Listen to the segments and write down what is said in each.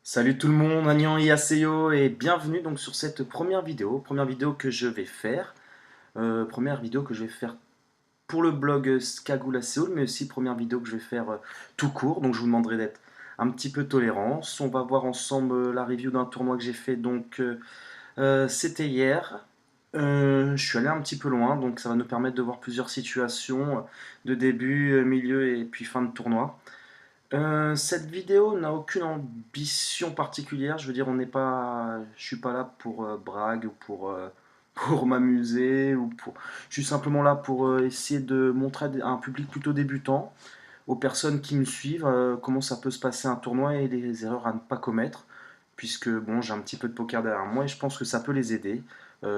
Salut tout le monde, Agnan et Aseo et bienvenue donc sur cette première vidéo que je vais faire, première vidéo que je vais faire pour le blog Skagoula Séoul, mais aussi première vidéo que je vais faire tout court, donc je vous demanderai d'être un petit peu tolérants. On va voir ensemble la review d'un tournoi que j'ai fait, donc c'était hier. Je suis allé un petit peu loin, donc ça va nous permettre de voir plusieurs situations de début, milieu et puis fin de tournoi. Cette vidéo n'a aucune ambition particulière. Je veux dire, je suis pas là pour brague ou pour pour m'amuser ou pour. Je suis simplement là pour essayer de montrer à un public plutôt débutant, aux personnes qui me suivent, comment ça peut se passer un tournoi et les erreurs à ne pas commettre. Puisque bon, j'ai un petit peu de poker derrière moi et je pense que ça peut les aider.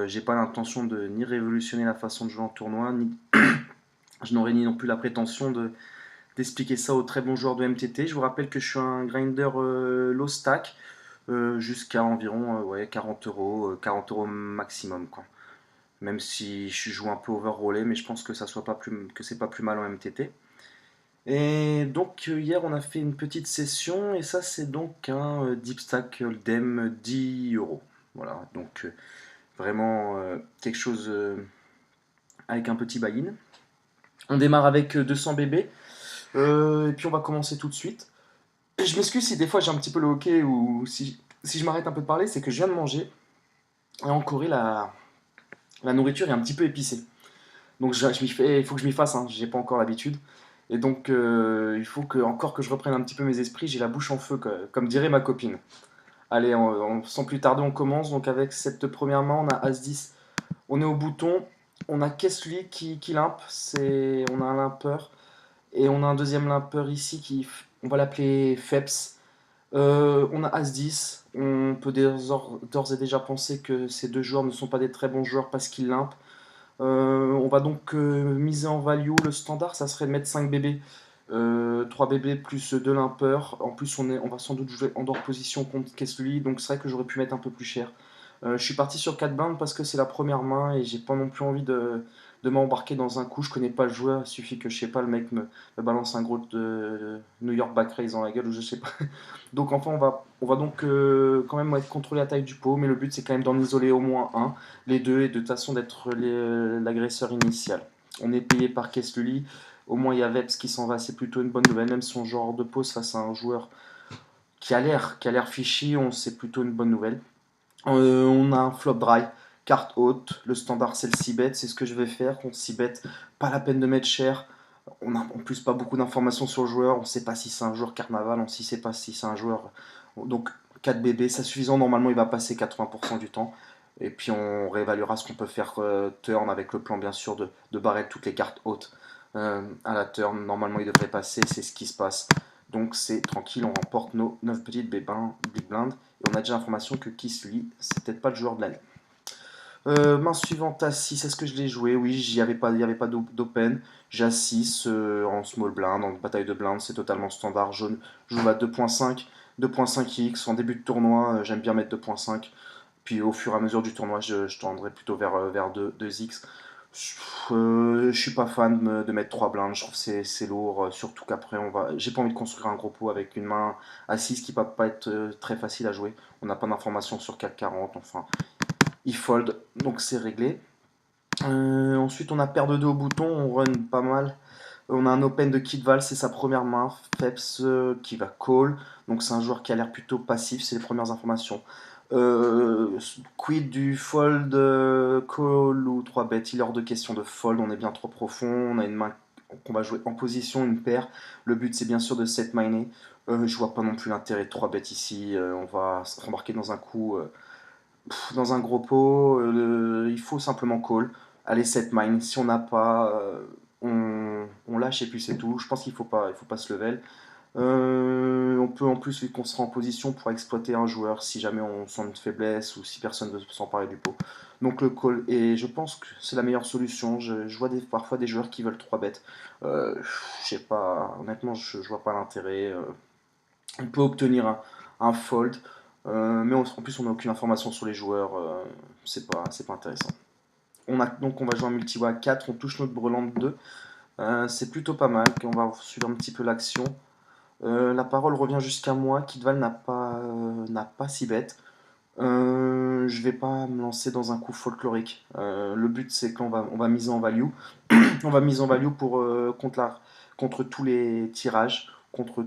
J'ai pas l'intention de ni révolutionner la façon de jouer en tournoi, ni je n'aurai ni non plus la prétention d'expliquer ça aux très bons joueurs de MTT. Je vous rappelle que je suis un grinder low stack jusqu'à environ ouais, 40 euros maximum. Quoi. Même si je joue un peu overrollé, mais je pense que que c'est pas plus mal en MTT. Et donc hier on a fait une petite session et ça c'est donc un deep stack Hold'em 10 euros. Voilà, donc vraiment quelque chose avec un petit buy-in. On démarre avec 200 bébés et puis on va commencer tout de suite. Je m'excuse si des fois j'ai un petit peu le hoquet ou si je m'arrête un peu de parler, c'est que je viens de manger et en Corée la nourriture est un petit peu épicée. Donc il faut que je m'y fasse, hein, j'ai pas encore l'habitude. Et donc il faut encore que je reprenne un petit peu mes esprits, j'ai la bouche en feu, comme dirait ma copine. Allez, sans plus tarder, on commence. Donc avec cette première main, on a As-10, on est au bouton, on a Kessley qui limpe, on a un limpeur, et on a un deuxième limpeur ici on va l'appeler Feps. On a As-10. On peut d'ores et déjà penser que ces deux joueurs ne sont pas des très bons joueurs parce qu'ils limpent. On va donc miser en value. Le standard, ça serait de mettre 5 bébés. 3 bébés plus 2 limpeurs. En plus, on va sans doute jouer en dehors position contre Kessley. Donc c'est vrai que j'aurais pu mettre un peu plus cher. Je suis parti sur 4 blindes parce que c'est la première main et j'ai pas non plus envie de m'embarquer dans un coup. Je connais pas le joueur, il suffit que je sais pas, le mec me balance un gros de New York back raise dans la gueule ou je sais pas. Donc enfin on va donc quand même être contrôler la taille du pot, mais le but c'est quand même d'en isoler au moins un, les deux, et de toute façon d'être l'agresseur initial. On est payé par Kessley, au moins il y a Veps qui s'en va, c'est plutôt une bonne nouvelle, même son genre de pose face à un joueur qui a l'air fishy, c'est plutôt une bonne nouvelle. On a un flop dry, carte haute, le standard c'est le 6 bet, c'est ce que je vais faire contre 6 bet, pas la peine de mettre cher. On a en plus pas beaucoup d'informations sur le joueur, on ne sait pas si c'est un joueur carnaval, on ne sait pas si c'est un joueur. Donc 4 BB, c'est suffisant, normalement il va passer 80% du temps. Et puis on réévaluera ce qu'on peut faire turn avec le plan bien sûr de barrer toutes les cartes hautes à la turn. Normalement il devrait passer, c'est ce qui se passe. Donc c'est tranquille, on remporte nos 9 petites big blinds. Et on a déjà l'information que Kisly, c'est peut-être pas le joueur de l'année. Main suivante à 6, est-ce que je l'ai joué? Oui, il n'y avait pas d'open. J'ai à 6 en small blind, en bataille de blind, c'est totalement standard. Je joue à 2.5, 2.5x. En début de tournoi, j'aime bien mettre 2.5. Puis au fur et à mesure du tournoi, je tendrai plutôt vers 2x. Je suis pas fan de mettre 3 blindes, je trouve que c'est lourd, surtout qu'après j'ai pas envie de construire un gros pot avec une main à 6 qui va pas être très facile à jouer. On n'a pas d'informations sur 4,40, enfin, il fold, donc c'est réglé. Ensuite, on a paire de 2 au bouton, on run pas mal. On a un open de Kidval, c'est sa première main. Feps qui va call, donc c'est un joueur qui a l'air plutôt passif, c'est les premières informations. Quid du fold, call ou 3 bet, il est hors de question de fold, on est bien trop profond, on a une main qu'on va jouer en position, une paire. Le but c'est bien sûr de set miner. Je vois pas non plus l'intérêt de 3 bêtes ici, on va se rembarquer dans un coup dans un gros pot, il faut simplement call. Allez, set mine. Si on n'a pas, on lâche et puis c'est tout. Je pense il faut pas se level. On peut en plus, vu qu'on sera en position pour exploiter un joueur si jamais on sent une faiblesse ou si personne ne veut s'emparer du pot. Donc le call, et je pense que c'est la meilleure solution. Je vois parfois des joueurs qui veulent 3 bêtes. Je sais pas, honnêtement, je vois pas l'intérêt. On peut obtenir un fold, mais en plus on n'a aucune information sur les joueurs, c'est pas intéressant. Donc on va jouer un multi à 4, on touche notre brelan de 2, c'est plutôt pas mal, on va suivre un petit peu l'action. La parole revient jusqu'à moi. Kidval n'a pas si bête. Je vais pas me lancer dans un coup folklorique. Le but c'est on va miser en value. On va miser en value pour contre tous les tirages, contre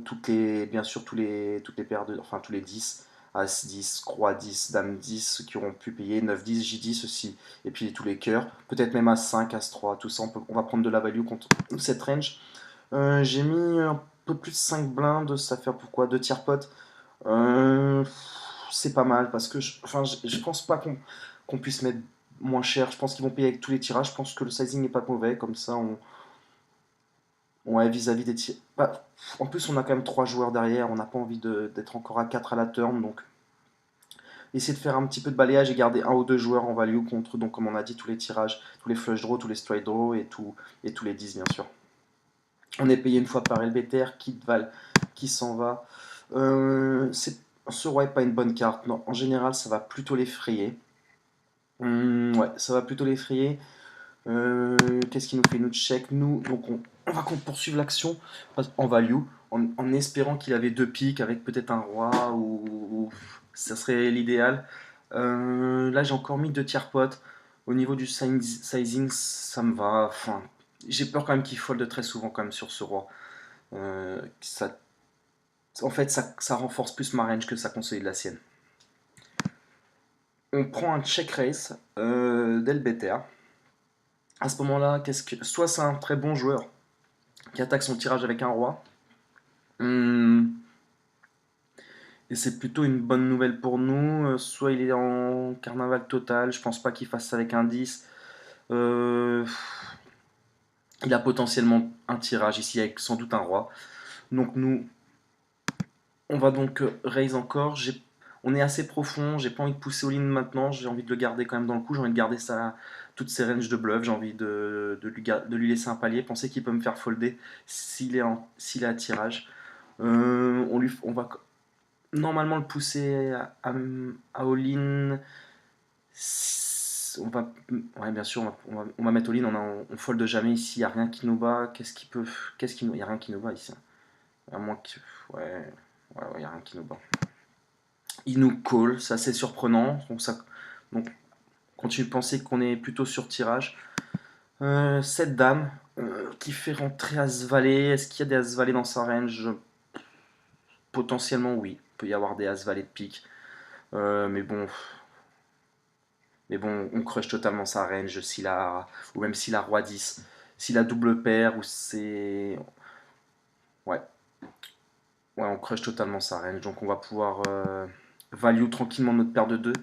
bien sûr toutes les paires enfin tous les 10, As 10, Croix 10, Dame 10, ceux qui auront pu payer 9 10, J10 aussi, et puis tous les cœurs, peut-être même As 5, As 3, tout ça, on va prendre de la value contre cette range. J'ai mis un peu plus de 5 blindes, ça fait pourquoi 2 tiers potes. Euh, c'est pas mal parce que enfin, je pense pas qu'on puisse mettre moins cher. Je pense qu'ils vont payer avec tous les tirages. Je pense que le sizing n'est pas mauvais. Comme ça, ouais, vis-à-vis des tirs. En plus, on a quand même 3 joueurs derrière. On n'a pas envie d'être encore à 4 à la turn. Donc, essayer de faire un petit peu de balayage et garder un ou deux joueurs en value contre, donc, comme on a dit, tous les tirages, tous les flush draws, tous les straight draws et tous les 10, bien sûr. On est payé une fois par LBTR. Kidval qui s'en va. Ce roi n'est pas une bonne carte. Non, en général, ça va plutôt l'effrayer. Ouais, ça va plutôt l'effrayer. Qu'est-ce qu'il nous fait? Nous check, nous. Donc on va poursuivre l'action en value, en espérant qu'il avait deux piques avec peut-être un roi ou ça serait l'idéal. Là j'ai encore mis deux tiers potes. Au niveau du sizing, ça me va. Enfin, j'ai peur quand même qu'il fold très souvent quand même sur ce roi. Ça, en fait, ça renforce plus ma range que ça consolide la sienne. On prend un check raise d'LBTR. À ce moment-là, soit c'est un très bon joueur qui attaque son tirage avec un roi, hum, et c'est plutôt une bonne nouvelle pour nous. Soit il est en carnaval total, je pense pas qu'il fasse ça avec un 10. Euh, il a potentiellement un tirage ici avec sans doute un roi. Donc nous, on va donc raise encore. On est assez profond, j'ai pas envie de pousser all-in maintenant, j'ai envie de le garder quand même dans le coup, j'ai envie de garder toutes ses ranges de bluff, j'ai envie de lui laisser un palier, penser qu'il peut me faire folder s'il est à tirage. On va normalement le pousser à all-in. Ouais, bien sûr, on va mettre all-in, on fold jamais ici, il n'y a rien qui nous bat. Il n'y a rien qui nous bat ici. À moins que. Ouais, il n'y a rien qui nous bat. Il nous call, c'est assez surprenant. Donc continue de penser qu'on est plutôt sur tirage. Cette dame qui fait rentrer As-Valet. Est-ce qu'il y a des As-Valet dans sa range? Potentiellement oui. Il peut y avoir des As-Valet de pique. Mais bon. Mais bon, on crush totalement sa range ou même s'il a Roi 10. S'il a double paire ou c'est. Ouais. Ouais, on crush totalement sa range. Donc on va pouvoir value tranquillement notre paire de 2.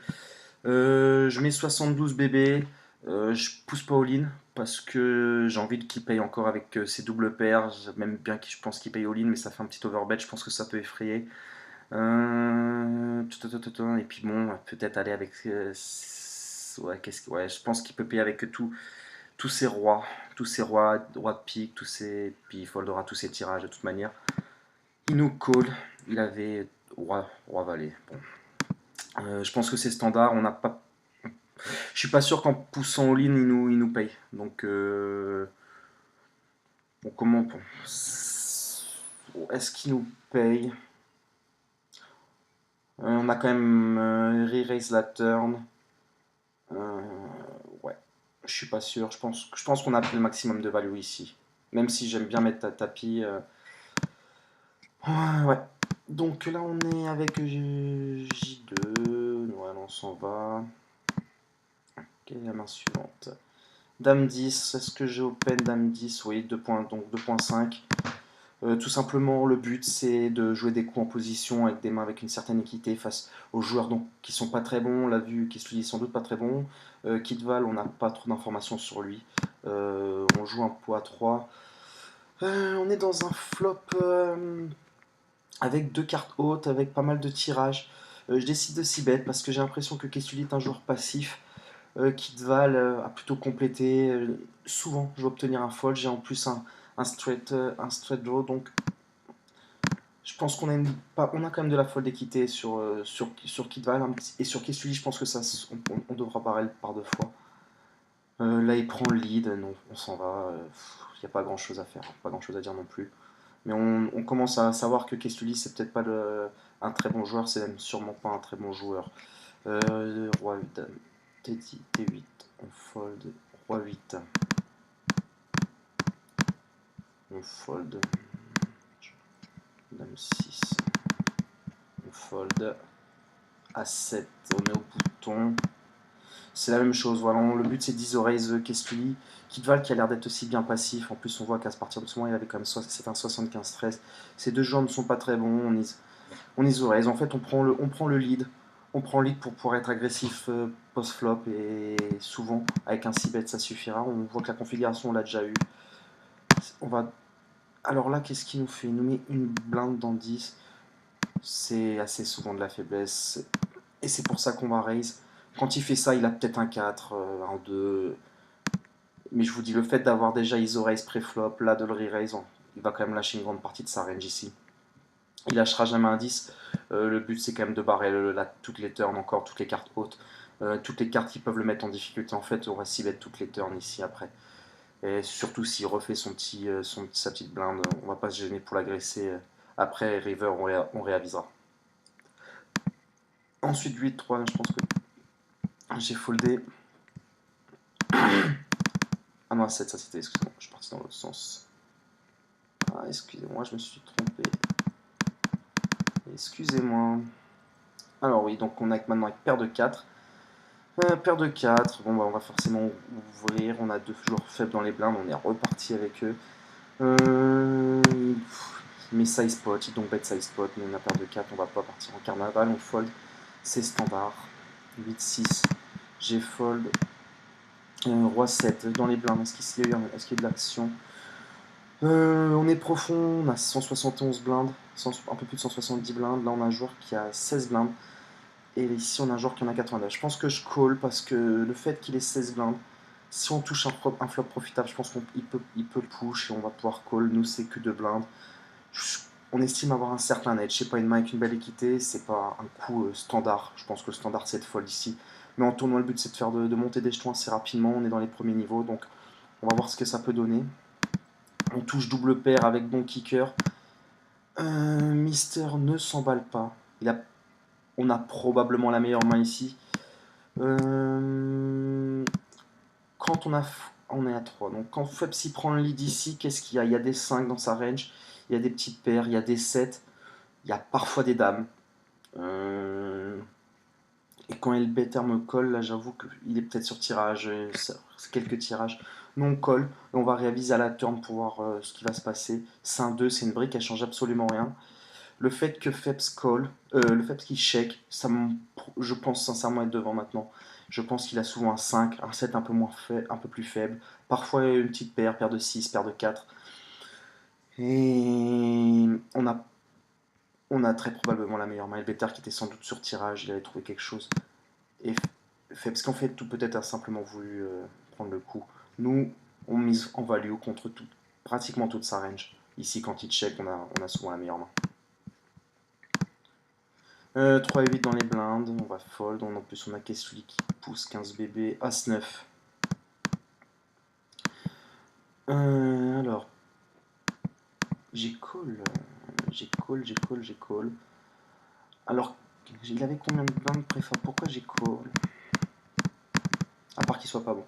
Je mets 72 bébés. Je pousse pas all-in parce que j'ai envie qu'il paye encore avec ses doubles paires. Même bien que je pense qu'il paye all-in, mais ça fait un petit overbet. Je pense que ça peut effrayer. Et puis bon, peut-être aller avec. Ouais, je pense qu'il peut payer avec tous ses rois. Tous ses rois de pique. Puis il foldera tous ses tirages de toute manière. Il nous call. Il avait roi valet. Bon. Je pense que c'est standard. On n'a pas Je suis pas sûr qu'en poussant all-in, il nous paye. Donc, bon, est-ce qu'il nous paye? On a quand même re-raise la turn. Euh, ouais, je suis pas sûr. Je pense qu'on a pris le maximum de value ici. Même si j'aime bien mettre tapis. Ouais. Donc là, on est avec J2. Ouais, on s'en va. Quelle est la main suivante? Dame 10, est-ce que j'ai open Dame 10? Oui, 2 points, donc 2.5. Tout simplement, le but c'est de jouer des coups en position avec des mains avec une certaine équité face aux joueurs donc, qui sont pas très bons. On l'a vu, qui se dit sans doute pas très bon. Kidval, on n'a pas trop d'informations sur lui. On joue un poids 3. On est dans un flop avec deux cartes hautes, avec pas mal de tirages. Je décide de 6 bet parce que j'ai l'impression que Kestuli est un joueur passif. Kidval a plutôt complété. Souvent, je vais obtenir un fold. J'ai en plus un straight draw. Donc, je pense on a quand même de la fold d'équité sur Kidval. Et sur Kestuli, je pense que on devra barrer par deux fois. Là, il prend le lead. Non, on s'en va. Il n'y a pas grand chose à faire. Pas grand chose à dire non plus. Mais on commence à savoir que Kestuli, c'est peut-être pas un très bon joueur, c'est même sûrement pas un très bon joueur. Roi 8, dame, T8, on fold, Roi 8, on fold, Dame 6, on fold, A7, on est au bouton. C'est la même chose, voilà, le but c'est d'Isoraise Kestuli. Kitval qui a l'air d'être aussi bien passif, en plus on voit qu'à partir de ce moment il avait quand même c'est un 75-13. Ces deux joueurs ne sont pas très bons, on Isoraise, en fait on prend le lead. On prend le lead pour pouvoir être agressif post-flop et souvent avec un 6-bet ça suffira. On voit que la configuration on l'a déjà eu. On va... Alors là qu'est-ce qu'il nous fait? Il nous met une blinde dans 10. C'est assez souvent de la faiblesse. Et c'est pour ça qu'on va raise. Quand il fait ça, il a peut-être un 4, un 2. Mais je vous dis, le fait d'avoir déjà ISO raise pré-flop, là de le re-raise, il va quand même lâcher une grande partie de sa range ici. Il lâchera jamais un 10. Le but c'est quand même de barrer toutes les turns encore, toutes les cartes hautes. Toutes les cartes qui peuvent le mettre en difficulté. En fait, on va s'y mettre toutes les turns ici après. Et surtout s'il refait sa petite blinde, on va pas se gêner pour l'agresser. Après, river, on réavisera. Ensuite, 8-3, je pense que j'ai foldé. Ah non, 7, ça c'était, excusez-moi, je suis parti dans l'autre sens. Ah, excusez-moi, je me suis trompé. Excusez-moi. Alors oui, donc on a maintenant avec paire de 4. Paire de 4, bon bah on va forcément ouvrir, on a deux joueurs faibles dans les blindes, on est reparti avec eux. Mais side spot, donc bet side spot, mais on a paire de 4, on va pas partir en carnaval, on fold, c'est standard. 8-6, j'ai fold. Roi 7 dans les blindes, est-ce qu'il y a de l'action? On est profond, on a 171 blindes, un peu plus de 170 blindes. Là, on a un joueur qui a 16 blindes. Et ici, on a un joueur qui en a 89. Je pense que je call parce que le fait qu'il ait 16 blindes, si on touche un flop profitable, je pense qu'il peut push et on va pouvoir call. Nous, c'est que 2 blindes. On estime avoir un certain edge. C'est pas une main avec une belle équité, c'est pas un coup standard. Je pense que le standard, c'est de fold ici. Mais en tournoi, le but, c'est de monter des jetons assez rapidement. On est dans les premiers niveaux, donc on va voir ce que ça peut donner. On touche double paire avec bon kicker. Mister ne s'emballe pas. On a probablement la meilleure main ici. Quand on est à 3. Donc quand Fepsi prend le lead ici, qu'est-ce qu'il y a? Il y a des 5 dans sa range. Il y a des petites paires. Il y a des 7. Il y a parfois des dames. Et quand LBter me colle, là j'avoue qu'il est peut-être sur tirage. Quelques tirages. Nous on colle. Et on va réviser à la turn pour voir ce qui va se passer. 5-2, c'est une brique, elle change absolument rien. Le fait que Phelps call, le fait qu'il shake, je pense sincèrement être devant maintenant. Je pense qu'il a souvent un 5, un 7 un peu, un peu plus faible. Parfois une petite paire de 6, paire de 4. Et on a très probablement la meilleure main. Better qui était sans doute sur tirage, il avait trouvé quelque chose. Et Phelps qu'en fait tout peut-être a simplement voulu prendre le coup. Nous, on mise en value contre pratiquement toute sa range. Ici, quand il check, on a souvent la meilleure main. 3 et 8 dans les blindes, on va fold, en plus on a Kestuli qui pousse 15 bébés, As-9. Alors, j'ai call. Alors, il avait combien de blindes préfère? Pourquoi j'ai call? À part qu'il soit pas bon.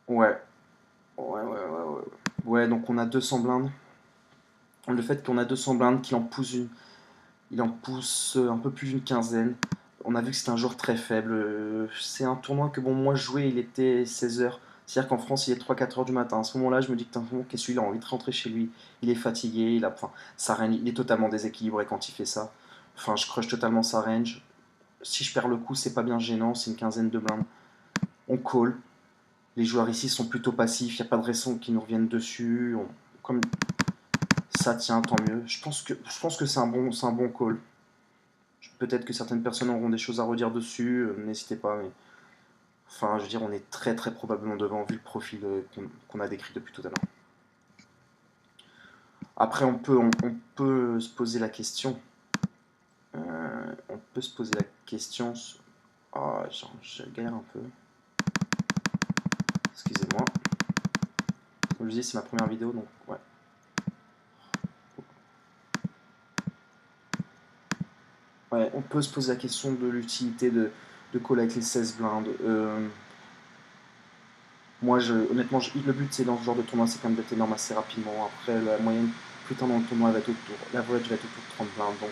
Ouais. Ouais, donc on a 200 blindes. Le fait qu'on a 200 blindes, qu'il en pousse il en pousse un peu plus d'une quinzaine. On a vu que c'était un joueur très faible. C'est un tournoi que bon, moi je jouais, il était 16h. C'est-à-dire qu'en France, il est 3-4h du matin. À ce moment-là, je me dis que qu'est-ce qu'il a envie de rentrer chez lui. Il est fatigué, il est totalement déséquilibré quand il fait ça. Enfin, je crush totalement sa range. Si je perds le coup, c'est pas bien gênant, c'est une quinzaine de blindes. On call. Les joueurs ici sont plutôt passifs, il n'y a pas de raison qu'ils nous reviennent dessus. Comme ça tient, tant mieux. Je pense que c'est un bon call. Peut-être que certaines personnes auront des choses à redire dessus, n'hésitez pas. Mais... Enfin, je veux dire, on est très très probablement devant vu le profil qu'on a décrit depuis tout à l'heure. Après, on peut se poser la question. On peut se poser la question. Oh, je galère un peu. Excusez-moi. Comme je dis, c'est ma première vidéo, donc ouais. on peut se poser la question de l'utilité de call avec les 16 blindes. Moi, honnêtement, le but c'est dans ce genre de tournoi, c'est quand même d'être énorme assez rapidement. Après, la moyenne, plus tard dans le tournoi, l'average va être autour de 30 blindes. Donc,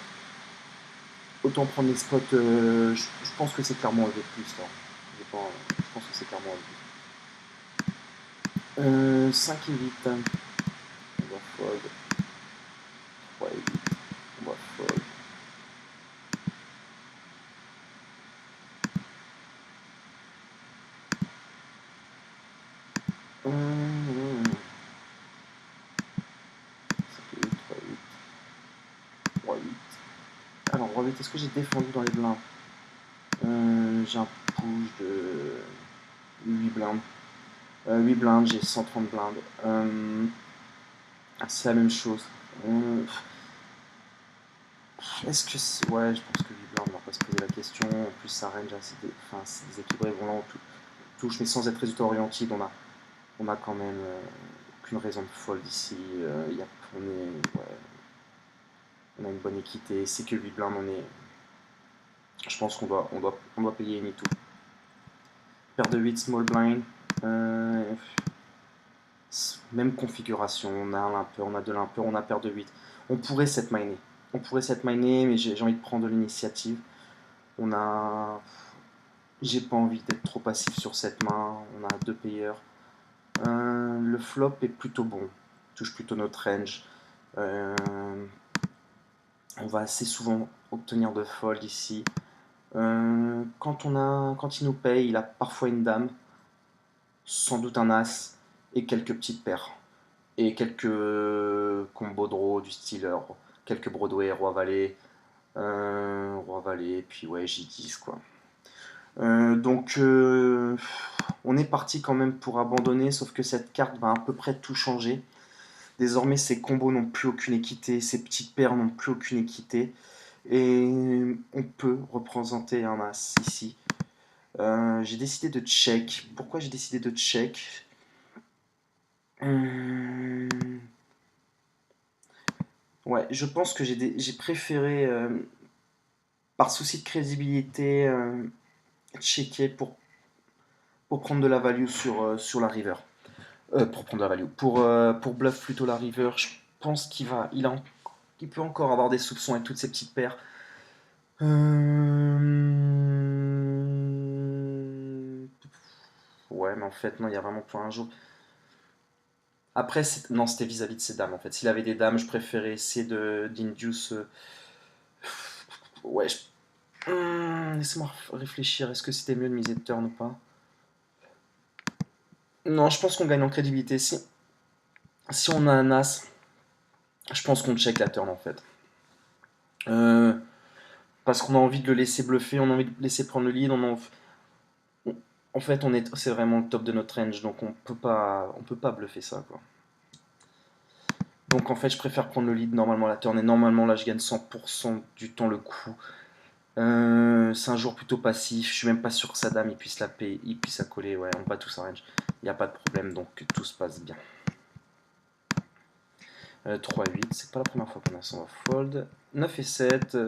autant prendre les spots. Je pense que c'est clairement élevé de plus là. Je pense que c'est clairement élevé. 5 et 8. On va fold. 3 et 8. On va fold. Hum, 5 et 8, 3 et 8. 3 et 8. Alors, Roi 8, est-ce que j'ai défendu dans les blindes? J'ai un push de 8 blindes. 8 blindes, j'ai 130 blindes. C'est la même chose. Est-ce que c'est... Ouais, je pense que 8 blindes, on va pas se poser la question. En plus, ça range assez enfin, c'est déséquilibré. Bon, là, on touche, mais sans être résultat oriented, on a quand même aucune raison de fold ici. Ouais, on a une bonne équité. C'est que 8 blindes, je pense on doit payer any tout. Paire de 8 small blind. Même configuration, on a un limper, on a de limper, on a paire de 8. On pourrait set miner. Mais j'ai envie de prendre l'initiative. J'ai pas envie d'être trop passif sur cette main. On a deux payeurs. Le flop est plutôt bon. Touche plutôt notre range. On va assez souvent obtenir de fold ici. Quand il nous paye, il a parfois une dame, sans doute un as et quelques petites paires. Et quelques combos draw du style quelques Broadway, Roi-Valet, puis ouais, J10 quoi. Donc on est parti quand même pour abandonner, sauf que cette carte va à peu près tout changer. Désormais, ces combos n'ont plus aucune équité, ces petites paires n'ont plus aucune équité. Et on peut représenter un as ici. J'ai décidé de check. Pourquoi j'ai décidé de check? Ouais, je pense que j'ai préféré, par souci de crédibilité, checker pour prendre de la value sur la river. Pour prendre de la value. Pour bluff plutôt la river, je pense il peut encore avoir des soupçons avec toutes ces petites paires. Ouais, mais en fait, non, il y a vraiment pas un jour. Après, non, c'était vis-à-vis de ses dames en fait. S'il avait des dames, je préférais essayer d'induce. Ouais, laissez-moi réfléchir. Est-ce que c'était mieux de miser de turn ou pas? Non, je pense qu'on gagne en crédibilité. Si on a un as, je pense qu'on check la turn en fait. Parce qu'on a envie de le laisser bluffer, on a envie de le laisser prendre le lead. En fait, c'est vraiment le top de notre range, donc on peut pas bluffer ça quoi. Donc en fait, je préfère prendre le lead normalement à la turn et normalement là, je gagne 100% du temps le coup. C'est un joueur plutôt passif. Je suis même pas sûr que sa dame il puisse la payer, il puisse la coller. Ouais, on bat tous sa range. Il n'y a pas de problème, donc tout se passe bien. 3 et 8, c'est pas la première fois qu'on a ça, on va fold. 9 et 7.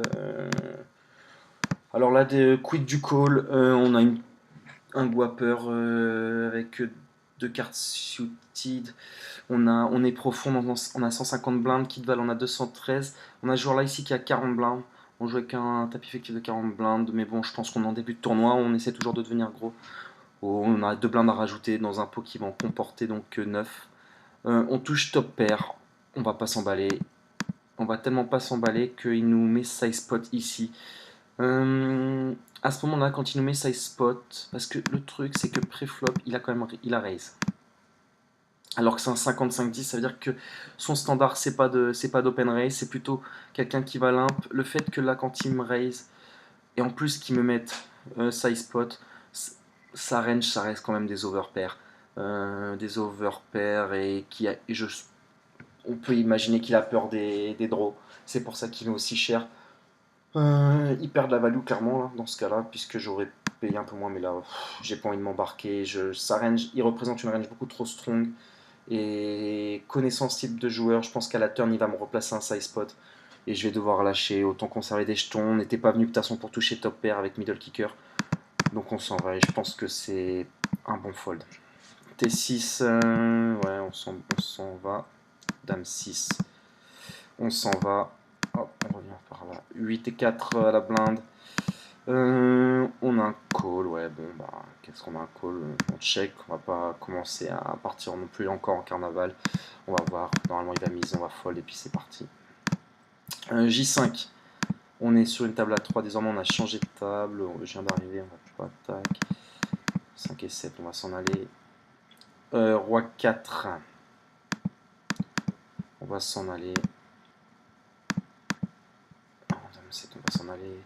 Alors là, quid du call, on a un guapper avec deux cartes suited. On est profond, on a 150 blindes, Kidval on a 213. On a ce joueur là ici qui a 40 blindes. On joue avec un tapis effectif de 40 blindes, mais bon, je pense qu'on est en début de tournoi, on essaie toujours de devenir gros. Oh, on a deux blindes à rajouter dans un pot qui va en comporter donc 9. On touche top pair, on va pas s'emballer. On va tellement pas s'emballer qu'il nous met size spot ici. À ce moment-là, quand il nous met size spot, parce que le truc c'est que pré-flop, il a raise. Alors que c'est un 55-10, ça veut dire que son standard c'est pas d'open raise, c'est plutôt quelqu'un qui va limp. Le fait que là quand il me raise et en plus qu'il me mette size spot, sa range ça reste quand même des overpairs. On peut imaginer qu'il a peur des draws. C'est pour ça qu'il est aussi cher. Il perd de la value clairement là, dans ce cas-là, puisque j'aurais payé un peu moins, mais là j'ai pas envie de m'embarquer. Sa range, il représente une range beaucoup trop strong. Et connaissant ce type de joueur, je pense qu'à la turn il va me replacer un side spot. Et je vais devoir lâcher, autant conserver des jetons. On n'était pas venu de toute façon pour toucher top pair avec middle kicker. Donc on s'en va et je pense que c'est un bon fold. T6, ouais, on s'en va. Dame 6, on s'en va. Hop, on revient par là. 8 et 4 à la blinde. On a un call, ouais, bon, bah, qu'est-ce qu'on a un call? On check, on va pas commencer à partir non plus encore en carnaval. On va voir, normalement il va miser, on va fold et puis c'est parti. J5, on est sur une table à 3, désormais on a changé de table, je viens d'arriver, on va pas attaque. 5 et 7, on va s'en aller. Roi 4, on va s'en aller. Dame 7, on va s'en aller.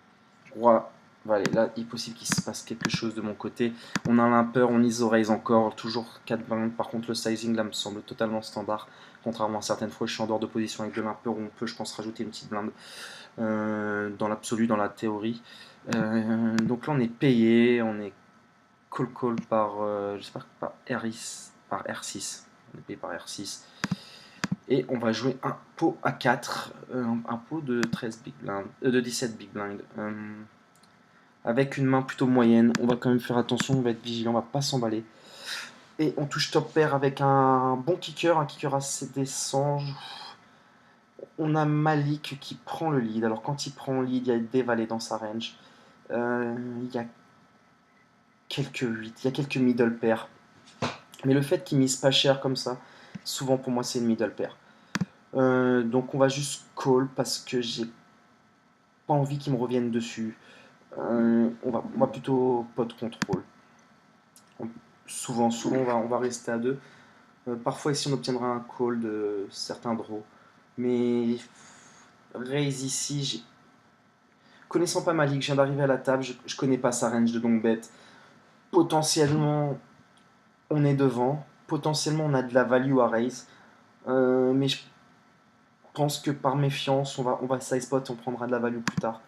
Roi, allez, là il est possible qu'il se passe quelque chose de mon côté. On a un limper, on isoraise encore, toujours 4 blindes. Par contre le sizing là me semble totalement standard. Contrairement à certaines fois je suis en dehors de position avec le limper où on peut je pense rajouter une petite blinde. Dans l'absolu, dans la théorie. Donc là on est payé, on est call par, j'espère par R6. On est payé par R6. Et on va jouer un pot à 4, un pot de 13 big blind, de 17 big blind. Avec une main plutôt moyenne, on va quand même faire attention, on va être vigilant, on va pas s'emballer. Et on touche top pair avec un bon kicker, un kicker assez décent. On a Malik qui prend le lead. Alors quand il prend le lead, il y a des valets dans sa range. Il y a quelques 8, il y a quelques middle pairs. Mais le fait qu'il mise pas cher comme ça, souvent pour moi c'est une middle pair. Donc on va juste call parce que j'ai pas envie qu'il me revienne dessus. On va plutôt pot contrôle. Souvent on va rester à 2. Parfois ici on obtiendra un call de certains draws. Mais raise ici, connaissant pas Malik, je viens d'arriver à la table, je connais pas sa range de long bet. Potentiellement on est devant, potentiellement on a de la value à raise. Mais je pense que par méfiance, on va size spot, on prendra de la value plus tard.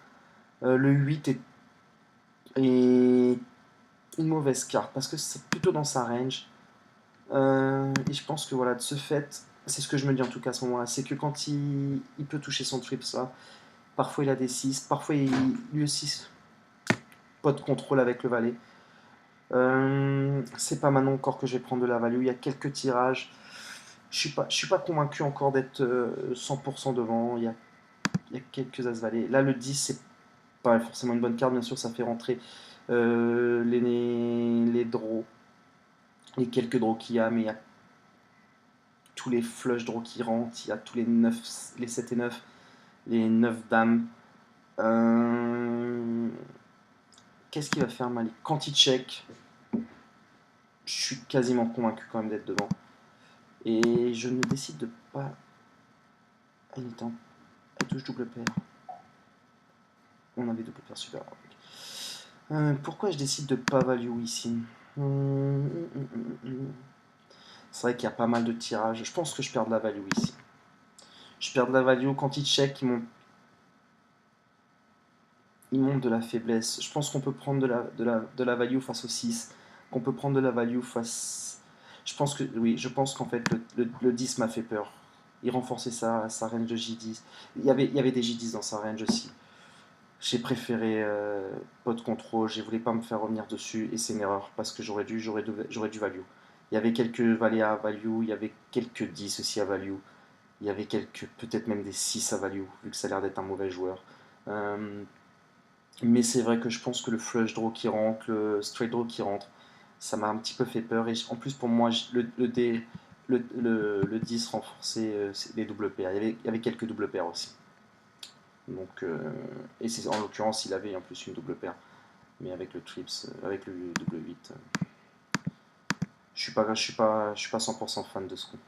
Le 8 est une mauvaise carte parce que c'est plutôt dans sa range. Et je pense que voilà, de ce fait, c'est ce que je me dis en tout cas à ce moment-là, c'est que quand il peut toucher son trips là, parfois il a des 6, parfois lui aussi pot de contrôle avec le valet. C'est pas maintenant encore que je vais prendre de la value, il y a quelques tirages. Je suis pas convaincu encore d'être 100% devant. Il y a quelques as valets. Là, le 10, c'est pas forcément une bonne carte. Bien sûr, ça fait rentrer les draws. Les quelques draws qu'il y a, mais il y a tous les flush draws qui rentrent. Il y a tous les 9, les 7 et 9, les 9 dames. Qu'est-ce qu'il va faire Malik? Quand il check, je suis quasiment convaincu quand même d'être devant. Et je ne décide de pas. Il est en. Elle touche double paire. On avait double paire, super. Pourquoi je décide de pas value ici? C'est vrai qu'il y a pas mal de tirages. Je pense que je perds de la value ici. Je perds de la value quand il check, il monte de la faiblesse. Je pense qu'on peut prendre de la value face au 6. Qu'on peut prendre de la value face. Je pense que oui, je pense qu'en fait le 10 m'a fait peur. Il renforçait sa range de J10. Il y avait des J10 dans sa range aussi. J'ai préféré pot contrôle, je voulais pas me faire revenir dessus et c'est une erreur parce que j'aurais dû value. Il y avait quelques valets à value, il y avait quelques 10 aussi à value, il y avait quelques peut-être même des 6 à value vu que ça a l'air d'être un mauvais joueur. Mais c'est vrai que je pense que le flush draw qui rentre, le straight draw qui rentre, ça m'a un petit peu fait peur et en plus pour moi le 10 renforçait les double paires, il y avait quelques double paires aussi. Donc, et c'est en l'occurrence, il avait en plus une double paire. Mais avec le trips, avec le double 8, je suis pas 100% fan de ce coup.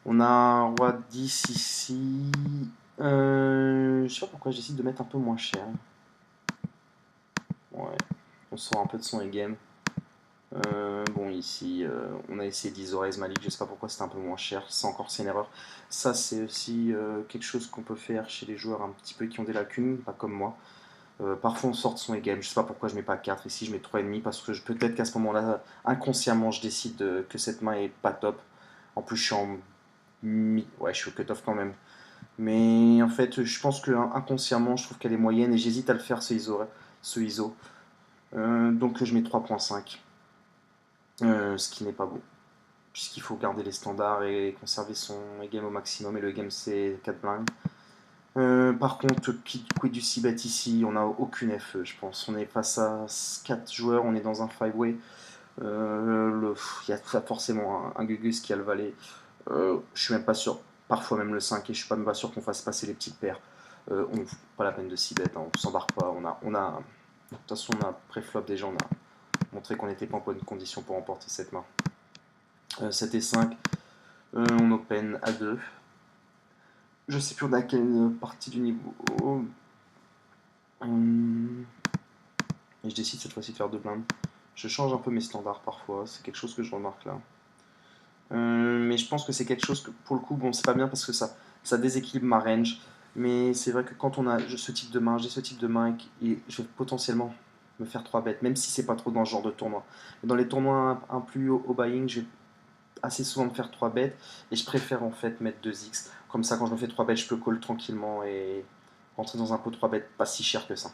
On a un roi 10 ici. Je sais pas pourquoi je décide de mettre un peu moins cher. Ouais, on sort un peu de son e-game. Bon, ici, on a essayé d'Isoraise Malik, je sais pas pourquoi c'était un peu moins cher, c'est une erreur. Ça, c'est aussi quelque chose qu'on peut faire chez les joueurs un petit peu qui ont des lacunes, pas comme moi. Parfois, on sort de son e-game, je sais pas pourquoi je mets pas 4 ici, je mets 3,5 parce que peut-être qu'à ce moment-là, inconsciemment, je décide que cette main est pas top. En plus, Ouais, je suis au cut-off quand même. Mais en fait, je pense que inconsciemment, je trouve qu'elle est moyenne et j'hésite à le faire ce ISO. Donc je mets 3.5, ce qui n'est pas bon, puisqu'il faut garder les standards et conserver son game au maximum, et le game c'est 4 blindes. Par contre, quid du c-bet ici, on n'a aucune FE, je pense. On est face à 4 joueurs, on est dans un 5-way. Il y a forcément un Gugus qui a le valet. Je suis même pas sûr, parfois même le 5, et je suis pas même pas sûr qu'on fasse passer les petites paires. Pas la peine de c-bet, hein, on s'embarque pas. De toute façon, on a pré-flop déjà, on a montré qu'on n'était pas en bonne condition pour remporter cette main. 7 et 5, on open à 2. Je sais plus on a quelle partie du niveau. Et je décide cette fois-ci de faire 2 blindes. Je change un peu mes standards parfois, c'est quelque chose que je remarque là. Mais je pense que c'est quelque chose que pour le coup, bon, c'est pas bien parce que ça déséquilibre ma range. Mais c'est vrai que quand on a ce type de main, j'ai ce type de main et je vais potentiellement me faire 3 bêtes, même si c'est pas trop dans ce genre de tournoi. Dans les tournois un plus haut au buying, je vais assez souvent me faire 3 bêtes et je préfère en fait mettre 2x. Comme ça, quand je me fais 3 bêtes, je peux call tranquillement et rentrer dans un pot 3 bêtes pas si cher que ça.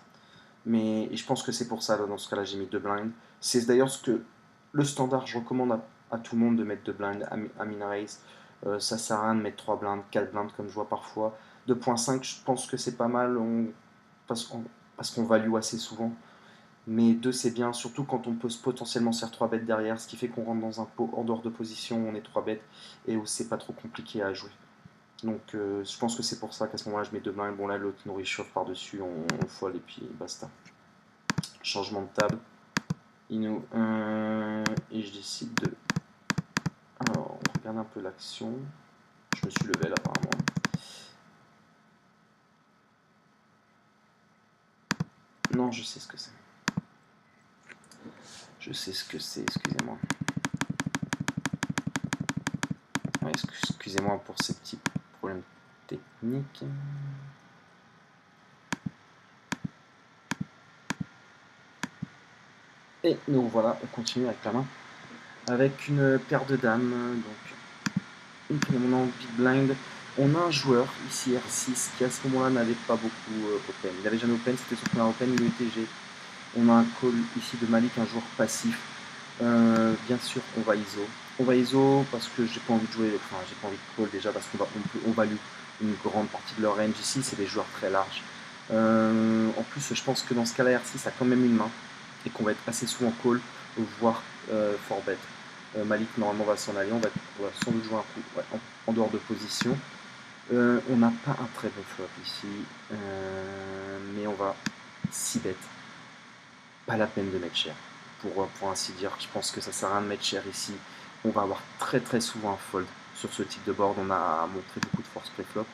Mais je pense que c'est pour ça, dans ce cas-là, j'ai mis 2 blinds. C'est d'ailleurs ce que le standard, je recommande à tout le monde de mettre 2 blinds à min raise. Ça sert à rien de mettre 3 blinds, 4 blinds comme je vois parfois. 2.5, je pense que c'est pas mal parce qu'on value assez souvent. Mais 2 c'est bien, surtout quand on peut potentiellement se faire 3 bêtes derrière, ce qui fait qu'on rentre dans un pot en dehors de position, on est 3 bêtes et où c'est pas trop compliqué à jouer. Donc je pense que c'est pour ça qu'à ce moment-là je mets 2 blinds. Bon là l'autre nous réchauffe par-dessus, on fold et puis basta. Changement de table. Et je décide de... Alors, on regarde un peu l'action. Je me suis level apparemment. Non, je sais ce que c'est. Je sais ce que c'est, excusez-moi. Ouais, excusez-moi pour ces petits problèmes techniques. Et nous voilà, on continue avec la main. Avec une paire de dames, donc une prédominante big blind. On a un joueur ici R6 qui à ce moment-là n'avait pas beaucoup open. Il n'avait jamais open, c'était son premier open, il était G. On a un call ici de Malik, un joueur passif. Bien sûr, on va ISO. On va ISO parce que j'ai pas envie de jouer, enfin j'ai pas envie de call déjà parce on value une grande partie de leur range ici, c'est des joueurs très larges. En plus, je pense que dans ce cas-là, R6 a quand même une main et qu'on va être assez souvent call, voire fort bet. Malik normalement va s'en aller, on va sans doute jouer un coup en dehors de position. On n'a pas un très bon flop ici, mais on va 6 bet. Pas la peine de mettre cher, pour ainsi dire. Je pense que ça sert à rien de mettre cher ici. On va avoir très très souvent un fold sur ce type de board. On a montré beaucoup de force pré-flop.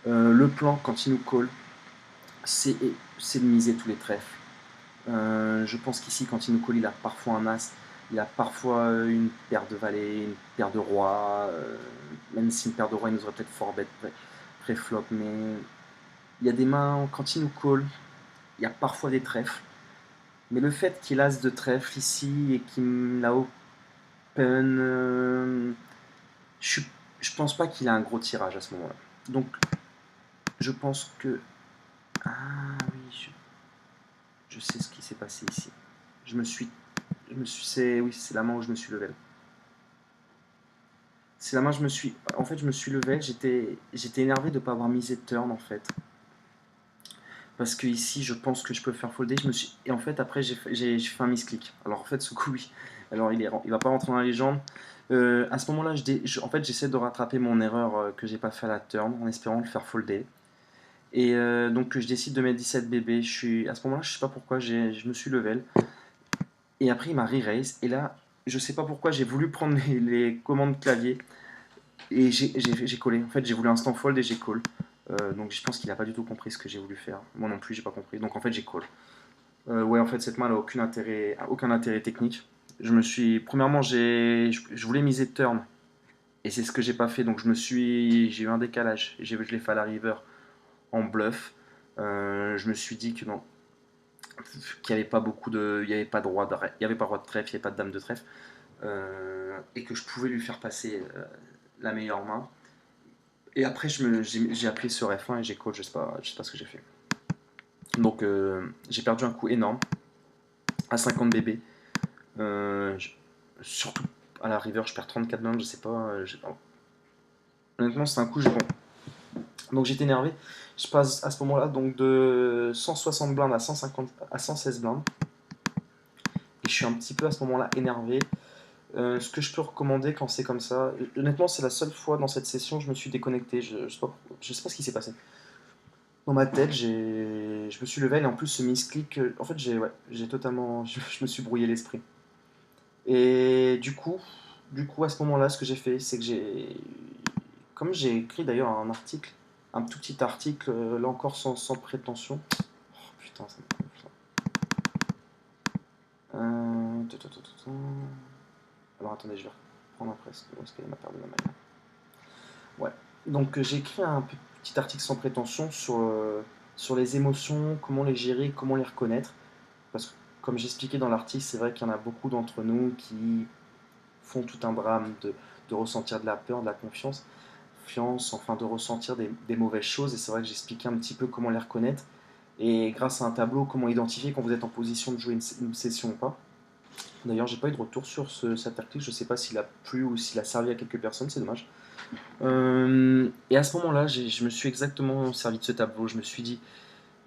Le plan, quand il nous call, c'est de miser tous les trèfles. Je pense qu'ici, quand il nous call, il a parfois un as, il a parfois une paire de valets, une paire de rois. Même si une paire de rois, il nous aurait peut-être fort bet pré-flop. Mais il y a des mains, quand il nous call, il y a parfois des trèfles. Mais le fait qu'il as de trèfle ici et qu'il me l'a open, je, je pense pas qu'il a un gros tirage à ce moment-là. Donc, je pense que... Ah oui, je sais ce qui s'est passé ici. Oui, c'est la main où je me suis level. C'est la main où je me suis... En fait, je me suis level, j'étais énervé de ne pas avoir misé de turn, en fait. Parce que ici, je pense que je peux faire folder. Et en fait, après, j'ai fait un misclick. Alors, en fait, ce coup, oui. Alors, il va pas rentrer dans la légende. À ce moment-là, en fait, j'essaie de rattraper mon erreur que j'ai pas fait à la turn en espérant le faire folder. Et donc, je décide de mettre 17 bébés. À ce moment-là, je sais pas pourquoi, je me suis level. Et après, il m'a re-raise. Et là, je sais pas pourquoi, j'ai voulu prendre les commandes clavier. Et j'ai collé. En fait, j'ai voulu instant fold et j'ai call. Donc, je pense qu'il a pas du tout compris ce que j'ai voulu faire. Moi non plus, j'ai pas compris. Donc, en fait, j'ai call. Ouais, en fait, cette main, elle a aucun intérêt technique. Premièrement, je voulais miser turn. Et c'est ce que j'ai pas fait. Donc, j'ai eu un décalage. Je l'ai fait à la river en bluff. Je me suis dit que non, qu'il n'y avait pas beaucoup de. Il n'y avait pas de roi de, il y avait pas roi de trèfle, il n'y avait pas de dame de trèfle. Et que je pouvais lui faire passer la meilleure main. Et après, j'ai appelé sur F1 et j'ai call, je sais pas ce que j'ai fait. Donc, j'ai perdu un coup énorme à 50 bb. Surtout à la river, je perds 34 blindes, je sais pas. Honnêtement, c'est un coup, bon. Donc j'étais énervé. Je passe à ce moment-là donc de 160 blindes à 150, à 116 blindes. Et je suis un petit peu à ce moment-là énervé. Ce que je peux recommander quand c'est comme ça, honnêtement, c'est la seule fois dans cette session où je me suis déconnecté. Je sais pas ce qui s'est passé. Dans ma tête, je me suis levé et en plus ce misclick, en fait, j'ai totalement, je me suis brouillé l'esprit. Et du coup, à ce moment-là, ce que j'ai fait, c'est que comme j'ai écrit d'ailleurs un article, un tout petit article, là encore sans prétention. Oh putain, ça me gonfle, ça. Alors attendez, je vais reprendre après. Où est-ce qu'elle est ma paire de dames? Ouais. Donc j'ai écrit un petit article sans prétention sur les émotions, comment les gérer, comment les reconnaître. Parce que comme j'expliquais dans l'article, c'est vrai qu'il y en a beaucoup d'entre nous qui font tout un drame de ressentir de la peur, de la confiance, enfin de ressentir des mauvaises choses. Et c'est vrai que j'expliquais un petit peu comment les reconnaître. Et grâce à un tableau, comment identifier quand vous êtes en position de jouer une session ou pas. D'ailleurs, j'ai pas eu de retour sur cet article. Je sais pas s'il a plu ou s'il a servi à quelques personnes, c'est dommage. Et à ce moment-là, je me suis exactement servi de ce tableau. Je me suis dit,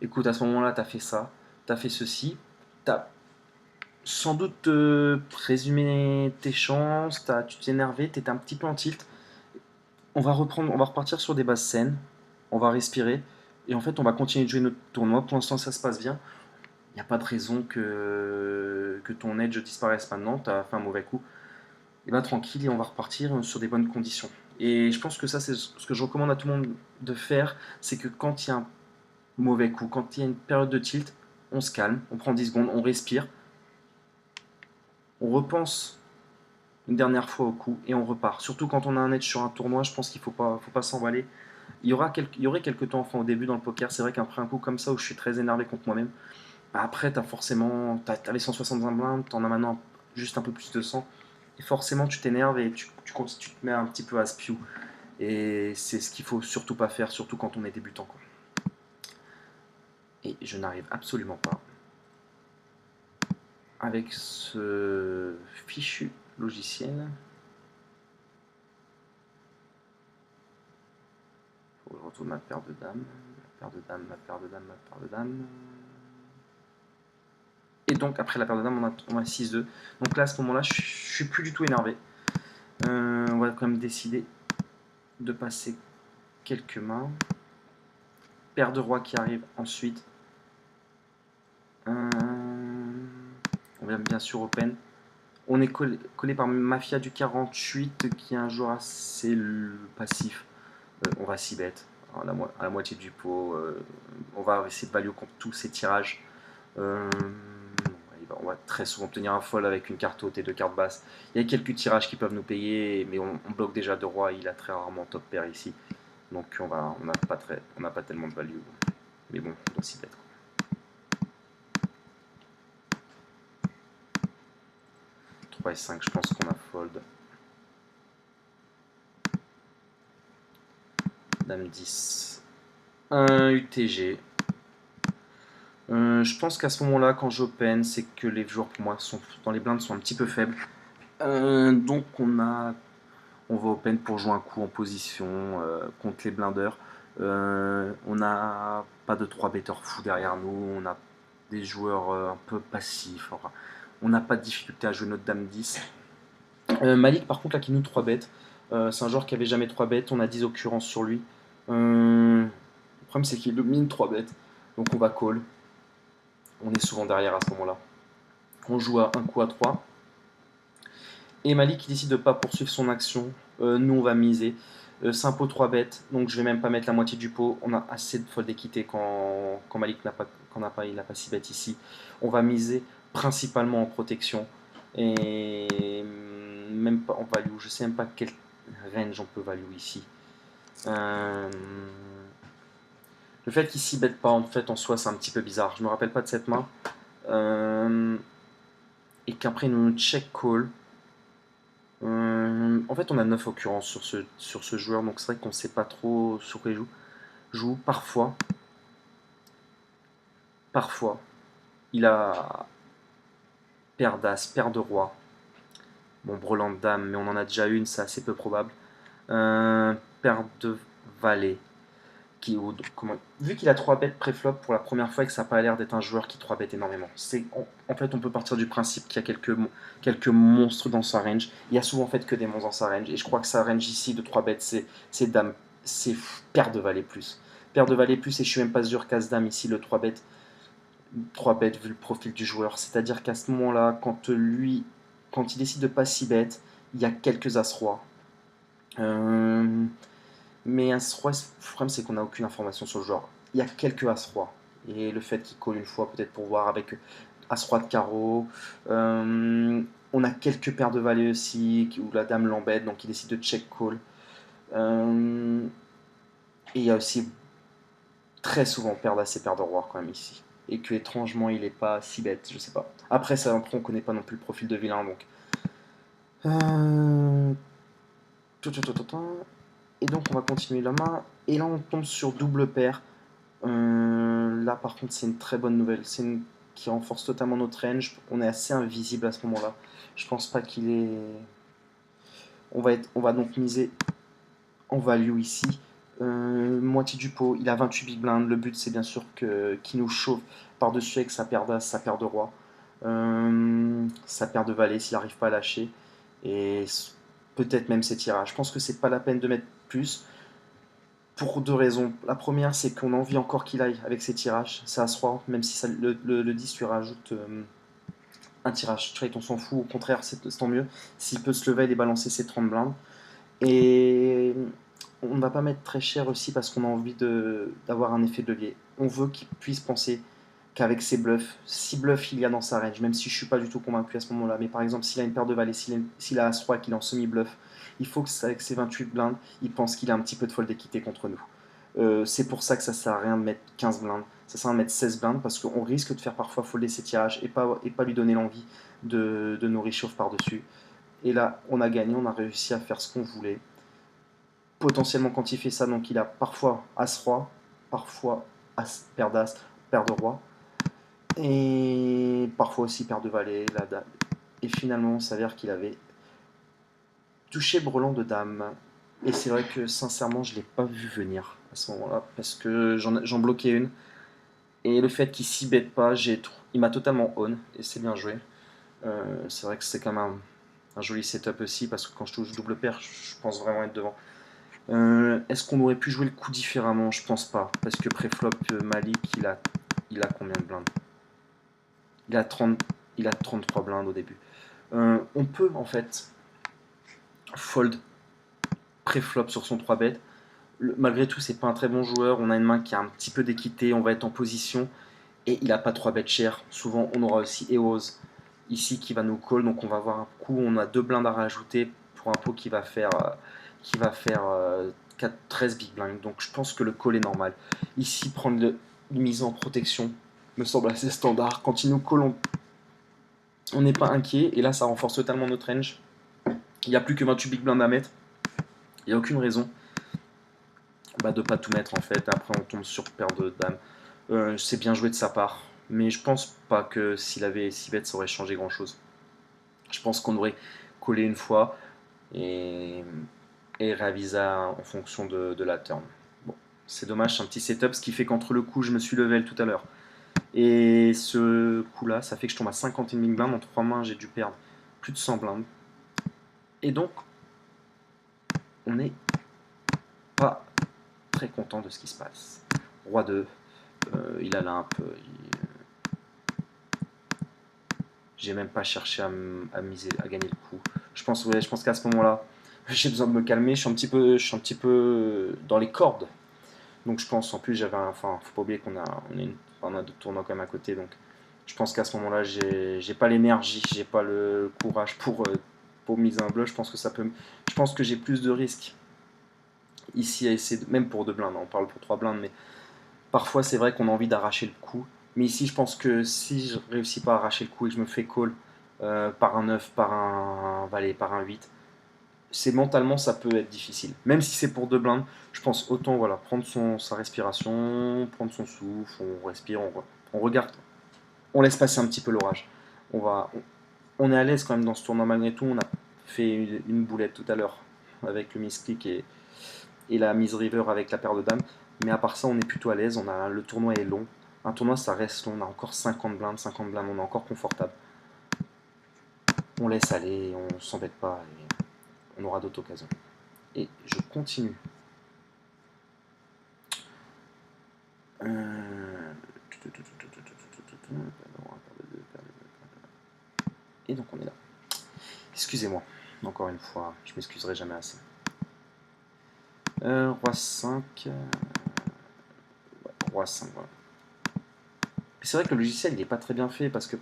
écoute, à ce moment-là, tu as fait ça, tu as fait ceci, tu as sans doute présumé tes chances, tu t'es énervé, tu étais un petit peu en tilt. On va repartir sur des bases saines, on va respirer, et en fait, on va continuer de jouer notre tournoi. Pour l'instant, ça se passe bien. Il n'y a pas de raison que ton edge disparaisse maintenant, tu as fait un mauvais coup. Et bien tranquille, et on va repartir sur des bonnes conditions. Et je pense que ça, c'est ce que je recommande à tout le monde de faire, c'est que quand il y a un mauvais coup, quand il y a une période de tilt, on se calme, on prend 10 secondes, on respire, on repense une dernière fois au coup et on repart. Surtout quand on a un edge sur un tournoi, je pense qu'il faut pas s'emballer. Il y aurait quelques temps, enfin au début dans le poker, c'est vrai qu'après un coup comme ça où je suis très énervé contre moi-même, bah après t'as les 165 blindes, t'en as maintenant juste un peu plus de 100, et forcément tu t'énerves et tu te mets un petit peu à spew. Et c'est ce qu'il faut surtout pas faire, surtout quand on est débutant, quoi. Et je n'arrive absolument pas avec ce fichu logiciel. Faut que je retrouve ma paire de dames. Ma paire de dames, ma paire de dames, ma paire de dames. Et donc après la paire de dames, on a 6-2. Donc là à ce moment-là, je suis plus du tout énervé. On va quand même décider de passer quelques mains. Paire de rois qui arrive ensuite. On va bien sûr open. On est collé par Mafia du 48 qui est un joueur assez passif. On va 6 bet à la moitié du pot. On va essayer de value contre tous ces tirages. On va très souvent obtenir un fold avec une carte haute et deux cartes basses. Il y a quelques tirages qui peuvent nous payer, mais on bloque déjà deux rois. Il a très rarement top pair ici. Donc on n'a pas tellement de value. Mais bon, on doit 6 bet. 3 et 5, je pense qu'on a fold. Dame 10. Un UTG. Je pense qu'à ce moment-là, quand j'open, c'est que les joueurs pour moi dans les blindes sont un petit peu faibles. Donc on va open pour jouer un coup en position contre les blinders. On n'a pas de 3 betteurs fous derrière nous. On a des joueurs un peu passifs. Enfin, on n'a pas de difficulté à jouer notre dame 10. Malik, par contre, là, qui nous 3 bêtes. C'est un joueur qui avait jamais 3 bêtes. On a 10 occurrences sur lui. Le problème, c'est qu'il domine 3 bêtes. Donc on va call. On est souvent derrière à ce moment-là. On joue à un coup à 3. Et Malik qui décide de ne pas poursuivre son action. Nous, on va miser. C'est un pot 3 bêtes, donc je vais même pas mettre la moitié du pot. On a assez de fold d'équité quand Malik il n'a pas 6 bêtes ici. On va miser principalement en protection. Et même pas en value. Je sais même pas quel range on peut value ici. Le fait qu'il s'y bête pas, en fait, en soi, c'est un petit peu bizarre. Je me rappelle pas de cette main. Et qu'après, nous check call. En fait, on a 9 occurrences sur ce joueur, donc c'est vrai qu'on ne sait pas trop sur quoi il joue. Parfois, il a paire d'as, paire de roi. Bon, brelan de dame, mais on en a déjà une, c'est assez peu probable. Paire de valet. Vu qu'il a 3 bêtes préflop pour la première fois et que ça n'a pas l'air d'être un joueur qui 3 bêtes énormément, en fait on peut partir du principe qu'il y a quelques monstres dans sa range. Il y a souvent en fait que des monstres dans sa range, et je crois que sa range ici de 3 bêtes c'est dame, c'est paire de valet plus. Paire de valet plus, et je suis même pas sûr qu'as dame ici le 3 bêtes vu le profil du joueur. C'est-à-dire qu'à ce moment-là, quand il décide de pas 6 bêtes, il y a quelques as-roi. Mais As-Roi, le problème c'est qu'on n'a aucune information sur le joueur. Il y a quelques As-Roi. Et le fait qu'il call une fois, peut-être pour voir avec As-Roi de carreau. On a quelques paires de valets aussi, où la dame l'embête, donc il décide de check call. Et il y a aussi très souvent paire d'As et paire de roi quand même ici. Et que étrangement il n'est pas si bête, je sais pas. Après, on connaît pas non plus le profil de vilain, donc. Euh... Et donc on va continuer la main. Et là on tombe sur double paire. Là par contre c'est une très bonne nouvelle. Qui renforce totalement notre range. On est assez invisible à ce moment-là. Je pense pas qu'il est. On va donc miser en value ici. Moitié du pot. Il a 28 big blind. Le but c'est bien sûr qu'il nous chauffe par-dessus avec sa paire d'as, sa paire de roi. Sa paire de valet s'il n'arrive pas à lâcher. Et peut-être même ses tirages. Je pense que c'est pas la peine de mettre plus. Pour deux raisons. La première, c'est qu'on a envie encore qu'il aille avec ses tirages. C'est As-Roi, même si le 10 lui rajoute un tirage straight, on s'en fout. Au contraire, c'est tant mieux. S'il peut se lever et balancer ses 30 blindes. Et on ne va pas mettre très cher aussi parce qu'on a envie d'avoir un effet de levier. On veut qu'il puisse penser qu'avec ses bluffs, si bluff il y a dans sa range, même si je suis pas du tout convaincu à ce moment-là, mais par exemple s'il a une paire de valets, s'il a As-Roi qu'il est en semi-bluff, il faut qu'avec ses 28 blindes, il pense qu'il a un petit peu de fold d'équité contre nous. C'est pour ça que ça sert à rien de mettre 15 blindes, ça sert à mettre 16 blindes parce qu'on risque de faire parfois folder ses tirages et pas lui donner l'envie de nous réchauffer par-dessus. Et là, on a gagné, on a réussi à faire ce qu'on voulait. Potentiellement, quand il fait ça, donc il a parfois As-Roi, parfois paire d'As, paire de Roi, et parfois aussi paire de valet, la dame. Et finalement, il s'avère qu'il avait touché brelan de dame. Et c'est vrai que sincèrement, je ne l'ai pas vu venir à ce moment-là, parce que j'en bloquais une. Et le fait qu'il s'y bête pas, il m'a totalement on, et c'est bien joué. C'est vrai que c'est quand même un joli setup aussi, parce que quand je touche double paire, je pense vraiment être devant. Est-ce qu'on aurait pu jouer le coup différemment? Je pense pas, parce que préflop Malik, il a combien de blindes? Il a 30, il a 33 blindes au début. On peut en fait fold préflop sur son 3 bet. Malgré tout, c'est pas un très bon joueur. On a une main qui a un petit peu d'équité. On va être en position. Et il a pas 3 bêtes cher. Souvent, on aura aussi EOS ici qui va nous call. Donc, on va avoir un coup. On a 2 blindes à rajouter pour un pot qui va faire 13 big blinds. Donc, je pense que le call est normal. Ici, prendre une mise en protection me semble assez standard. Quand il nous call, on n'est pas inquiet. Et là, ça renforce totalement notre range. Il n'y a plus que 28 big blinds à mettre. Il n'y a aucune raison de pas tout mettre en fait. Après, on tombe sur paire de dames. C'est bien joué de sa part, mais je pense pas que s'il avait 6 bêtes, ça aurait changé grand chose. Je pense qu'on aurait collé une fois et, réavisé en fonction de la turn. Bon, c'est dommage, c'est un petit setup, ce qui fait qu'entre le coup, je me suis level tout à l'heure. Et ce coup-là, ça fait que je tombe à 51 000 blindes. En 3 mains, j'ai dû perdre plus de 100 blindes. Et donc, on n'est pas très content de ce qui se passe. Roi 2, il a limp. J'ai même pas cherché à miser, à gagner le coup. Je pense qu'à ce moment-là, j'ai besoin de me calmer. Je suis un petit peu dans les cordes. Donc je pense, en plus, faut pas oublier on a d'autres tournois quand même à côté. Donc je pense qu'à ce moment-là, j'ai pas l'énergie, j'ai pas le courage pour miser un bluff. Je pense que j'ai plus de risques ici à essayer, même pour 2 blindes. On parle pour 3 blindes, mais parfois c'est vrai qu'on a envie d'arracher le coup. Mais ici, je pense que si je réussis pas à arracher le coup et que je me fais call par un 9, par un valet, par un 8, c'est mentalement ça peut être difficile. Même si c'est pour 2 blindes, je pense autant voilà, prendre sa respiration, prendre son souffle, on respire, on regarde, on laisse passer un petit peu l'orage. On est à l'aise quand même dans ce tournoi malgré tout. On a fait une boulette tout à l'heure avec le misclick et la mise river avec la paire de dames. Mais à part ça, on est plutôt à l'aise. Le tournoi est long. Un tournoi, ça reste long. On a encore 50 blindes, on est encore confortable. On laisse aller, on s'embête pas et on aura d'autres occasions. Et je continue. Et donc on est là. Excusez-moi, encore une fois, je m'excuserai jamais assez. Roi 5. Roi 5, voilà. C'est vrai que le logiciel il est pas très bien fait parce que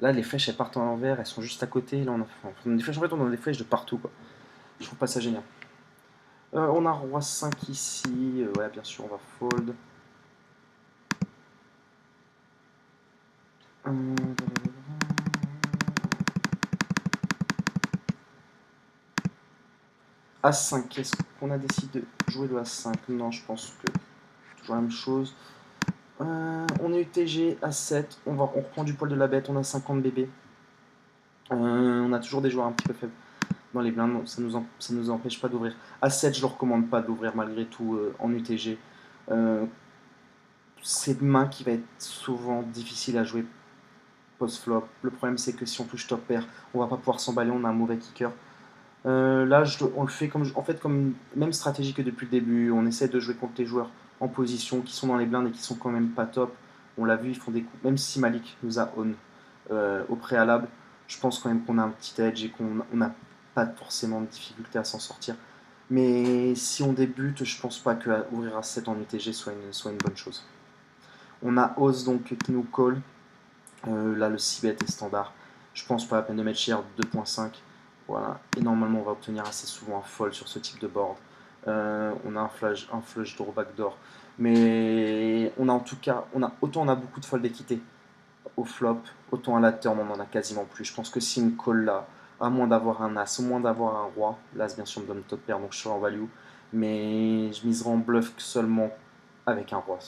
là les flèches elles partent en l'envers, elles sont juste à côté. Là on a des flèches, en fait on a des flèches de partout quoi. Je trouve pas ça génial. On a Roi 5 ici, ouais bien sûr on va fold. As5, est-ce qu'on a décidé de jouer le As5? Non, je pense que toujours la même chose. On est UTG, As7, on reprend du poil de la bête, on a 50 bébés. On a toujours des joueurs un petit peu faibles dans les blindes, ça nous empêche pas d'ouvrir. As7, je ne le recommande pas d'ouvrir malgré tout en UTG. C'est une main qui va être souvent difficile à jouer post-flop. Le problème, c'est que si on touche top pair, on va pas pouvoir s'emballer, on a un mauvais kicker. Là, on le fait comme même stratégie que depuis le début. On essaie de jouer contre les joueurs en position qui sont dans les blindes et qui sont quand même pas top. On l'a vu, ils font des coups. Même si Malik nous a own au préalable, je pense quand même qu'on a un petit edge et qu'on n'a pas forcément de difficulté à s'en sortir. Mais si on débute, je pense pas que ouvrir à 7 en UTG soit une bonne chose. On a Oz donc qui nous call. Là, le 6 bet est standard. Je pense pas la peine de mettre cher 2.5. Voilà. Et normalement, on va obtenir assez souvent un fold sur ce type de board. On a un flush draw backdoor. Mais on a en tout cas, autant on a beaucoup de fold d'équité au flop, autant à la turn, on en a quasiment plus. Je pense que si une call là, à moins d'avoir un as, au moins d'avoir un roi, l'as bien sûr me donne top pair, donc je serai en value. Mais je miserai en bluff seulement avec un roi.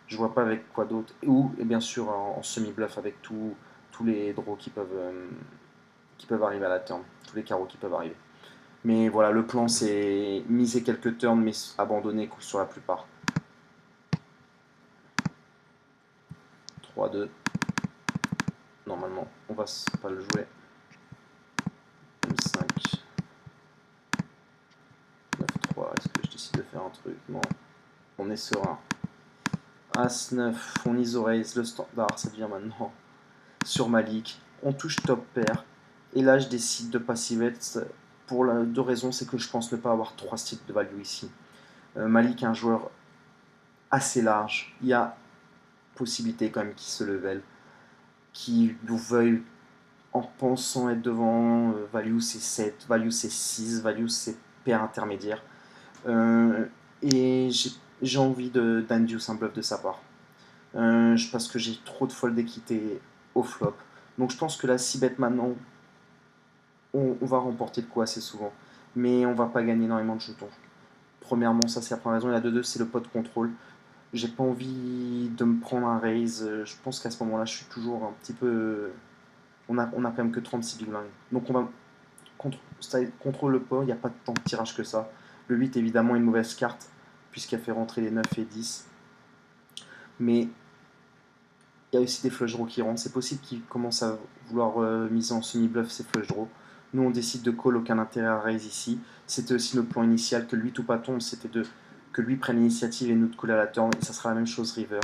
Je vois pas avec quoi d'autre. Et bien sûr en semi-bluff avec tous les draws qui peuvent arriver à la turn, tous les carreaux qui peuvent arriver. Mais voilà, le plan c'est miser quelques turns mais abandonner sur la plupart. 3-2. Normalement, on va pas le jouer. M5. 9-3. Est-ce que je décide de faire un truc? Non. On est serein. As-9. On iso-raise. Le standard, ça devient maintenant sur Malik. On touche top pair. Et là, je décide de passive pour deux raisons. C'est que je pense ne pas avoir 3 styles de value ici. Malik est un joueur assez large. Il y a possibilité quand même qu'il se level, qui vous veuille en pensant être devant. Value c'est 7, value c'est 6, value c'est paire intermédiaire. Et j'ai envie d'induce un bluff de sa part. Parce que j'ai trop de fold d'équité au flop. Donc je pense que la 6 bet maintenant, on va remporter de quoi assez souvent. Mais on va pas gagner énormément de jetons. Premièrement, ça c'est la première raison. Et la 2-2, c'est le pot contrôle. J'ai pas envie de me prendre un raise. Je pense qu'à ce moment-là, je suis toujours un petit peu. On a quand même que 36 big blinds. Donc on va contrôle le pot. Il n'y a pas tant de tirage que ça. Le 8, évidemment, est une mauvaise carte, puisqu'elle fait rentrer les 9 et 10. Mais il y a aussi des flush draws qui rentrent. C'est possible qu'il commence à vouloir miser en semi-bluff ces flush draws. Nous, on décide de call, aucun intérêt à raise ici. C'était aussi notre plan initial, que lui tout pas tombe, c'était que lui prenne l'initiative et nous de coller à la turn. Et ça sera la même chose river.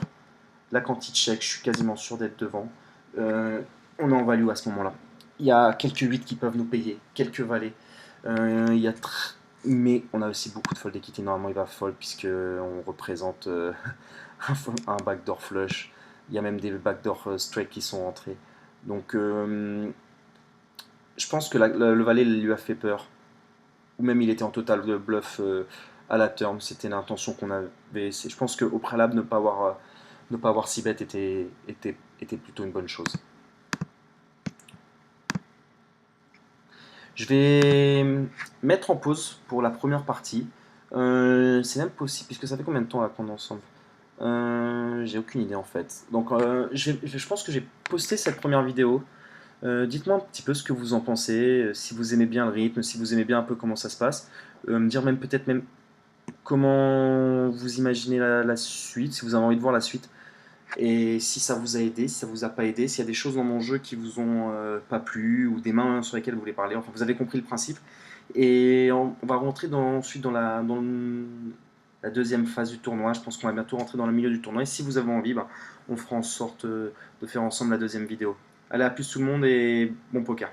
Là, quand il check, je suis quasiment sûr d'être devant. On est en value à ce moment-là. Il y a quelques 8 qui peuvent nous payer, quelques valets. Mais on a aussi beaucoup de fold d'équité. Normalement, il va fold puisqu'on représente un backdoor flush. Il y a même des backdoor straight qui sont rentrés. Donc, je pense que le valet lui a fait peur. Ou même il était en total de bluff à la turn. C'était l'intention qu'on avait. Je pense qu'au préalable, ne pas avoir 6 bêtes était plutôt une bonne chose. Je vais mettre en pause pour la première partie. C'est même possible, puisque ça fait combien de temps là qu'on est ensemble? J'ai aucune idée en fait. Donc je pense que j'ai posté cette première vidéo. Dites-moi un petit peu ce que vous en pensez, si vous aimez bien le rythme, si vous aimez bien un peu comment ça se passe. Me dire même peut-être même comment vous imaginez la suite, si vous avez envie de voir la suite. Et si ça vous a aidé, si ça vous a pas aidé, s'il y a des choses dans mon jeu qui vous ont pas plu ou des mains sur lesquelles vous voulez parler, enfin vous avez compris le principe. Et on va rentrer ensuite la deuxième phase du tournoi. Je pense qu'on va bientôt rentrer dans le milieu du tournoi. Et si vous avez envie, bah, on fera en sorte de faire ensemble la deuxième vidéo. Allez, à plus tout le monde et bon poker.